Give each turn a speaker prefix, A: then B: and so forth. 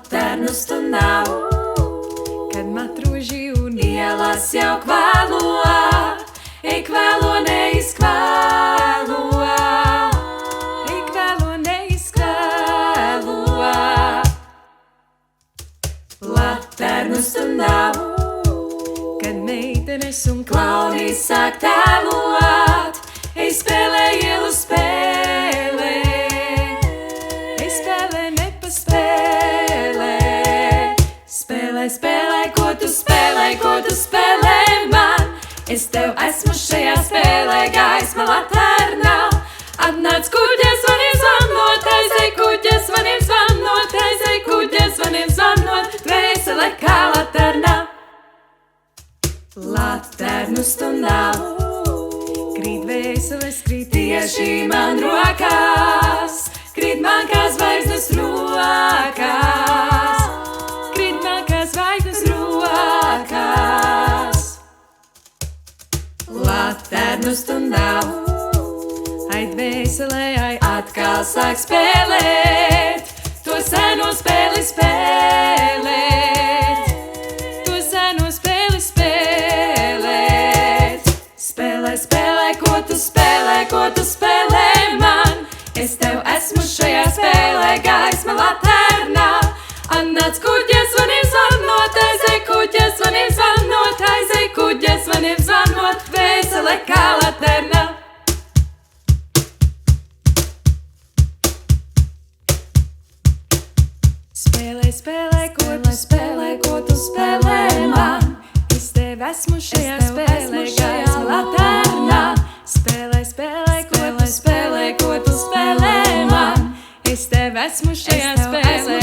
A: Laternas tu nav,
B: kad matroži un
A: ielas jau kvēlo, kvēlo neizkvēlo,
B: kvēlo neizkvēlo.
A: Laternas tu nav,
B: Kad meitenes un
A: klauni sāk tēlot, spēlē ielu spēlē,
B: spēlē nepaspēlē.
A: spēlē, spēlē, ko tu spēlē man. Es tev esmu šajā spēlē, gaisma laternā. Atnāc kuģes, vanim zvanot, aizej kuģes, vanim zvanot, aizej kuģes, vanim zvanot, dvēsele kā laternā. Laternus tu nav,
B: Krīt vēseles, krīt
A: tieši man rokās, krīt man kā zvaigznes rokās,
B: krīt man kā zvaigznes
A: rokās. Laternus tu nav,
B: Ai dvēselē, ai
A: atkal sāk spēlēt, to seno spēli spēlēt,
B: to seno spēli spēlēt.
A: spēlē, spēlē, ko tu spēlē man. Es tev esmu šajā spēlē, gaisma laternā. Atnāc kuģes, vanim zvanot, aizej kuģes, vanim zvanot, aizej kuģes, vanim zvanot, dvēsele kā laternā.
B: Spēlē, spēlē, ko tu spēlē man. Es tev esmu šajā spēlē, gaisma laternā. Spēlē, spēlē, ko tu spēlē man. Es tev esmu šajā spēlē,